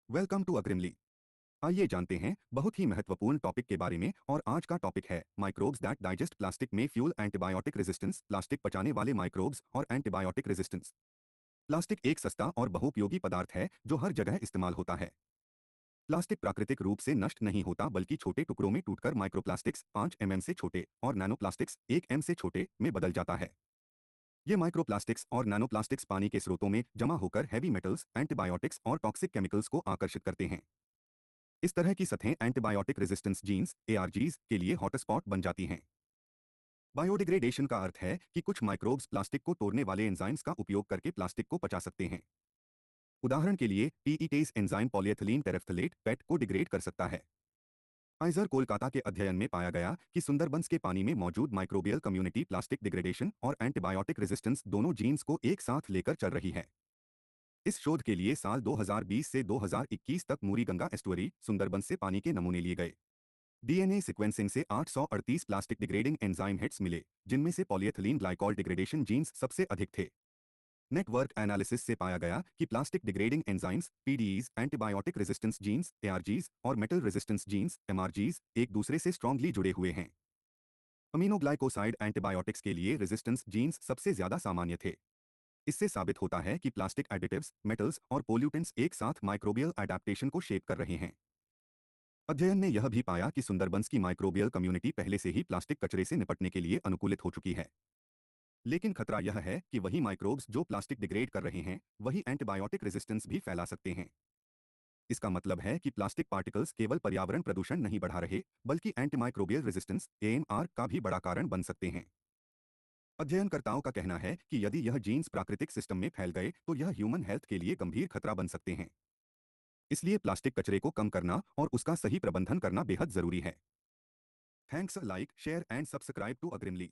Welcome to अग्रिमली। आइए जानते हैं बहुत ही महत्वपूर्ण टॉपिक के बारे में। और आज का टॉपिक है माइक्रोब्स दैट डाइजेस्ट प्लास्टिक में फ्यूल एंटीबायोटिक रेजिस्टेंस। प्लास्टिक पचाने वाले माइक्रोब्स और एंटीबायोटिक रेजिस्टेंस। प्लास्टिक एक सस्ता और बहुपयोगी पदार्थ है जो हर जगह इस्तेमाल होता है। प्लास्टिक प्राकृतिक रूप से नष्ट नहीं होता बल्कि छोटे टुकड़ों में टूटकर माइक्रोप्लास्टिक्स 5 mm से छोटे और नैनोप्लास्टिक्स 1 m से छोटे में बदल जाता है। ये माइक्रोप्लास्टिक्स और नैनोप्लास्टिक्स पानी के स्रोतों में जमा होकर हैवी मेटल्स, एंटीबायोटिक्स और टॉक्सिक केमिकल्स को आकर्षित करते हैं। इस तरह की सतहें एंटीबायोटिक रेजिस्टेंस जीन्स एआरजीज के लिए हॉटस्पॉट बन जाती हैं। बायोडिग्रेडेशन का अर्थ है कि कुछ माइक्रोब्स प्लास्टिक को तोड़ने वाले एंजाइम्स का उपयोग करके प्लास्टिक को पचा सकते हैं। उदाहरण के लिए पीईटेस एंजाइम पॉलीएथिलीन टेरेफ्थलेट पेट को डिग्रेड कर सकता है। आइजर कोलकाता के अध्ययन में पाया गया कि सुंदरबंस के पानी में मौजूद माइक्रोबियल कम्युनिटी प्लास्टिक डिग्रेडेशन और एंटीबायोटिक रेजिस्टेंस दोनों जीन्स को एक साथ लेकर चल रही है। इस शोध के लिए साल 2020 से 2021 तक मूरी गंगा एस्टुअरी सुंदरबंस से पानी के नमूने लिए गए। डीएनए सीक्वेंसिंग से 838 प्लास्टिक डिग्रेडिंग एंजाइम हिट्स मिले, जिनमें से पॉलीएथिलीन ग्लाइकॉल डिग्रेडेशन जीन्स सबसे अधिक थे। नेटवर्क एनालिसिस से पाया गया कि plastic degrading enzymes PDEs, antibiotic resistance genes ARGs और मेटल रेजिस्टेंस जीन्स एमआरजीज एक दूसरे से स्ट्रांगली जुड़े हुए हैं। अमीनोग्लाइकोसाइड एंटीबायोटिक्स के लिए रेजिस्टेंस जीन्स सबसे ज्यादा सामान्य थे। इससे साबित होता है कि प्लास्टिक एडिटिव्स, मेटल्स और पोल्यूटेंट्स एक साथ माइक्रोबियल एडेप्टेशन को शेप कर रहे हैं। अध्ययन ने यह भी पाया कि सुंदरबंस की माइक्रोबियल कम्युनिटी पहले से ही प्लास्टिक कचरे से निपटने के लिए अनुकूलित हो चुकी है। लेकिन खतरा यह है कि वही माइक्रोब्स जो प्लास्टिक डिग्रेड कर रहे हैं वही एंटीबायोटिक रेजिस्टेंस भी फैला सकते हैं। इसका मतलब है कि प्लास्टिक पार्टिकल्स केवल पर्यावरण प्रदूषण नहीं बढ़ा रहे बल्कि एंटीमाइक्रोबियल रेजिस्टेंस एएमआर का भी बड़ा कारण बन सकते हैं। अध्ययनकर्ताओं का कहना है कि यदि यह जीन्स प्राकृतिक सिस्टम में फैल गए तो यह ह्यूमन हेल्थ के लिए गंभीर खतरा बन सकते हैं। इसलिए प्लास्टिक कचरे को कम करना और उसका सही प्रबंधन करना बेहद जरूरी है। Thanks, like, share and subscribe to अग्रिमली।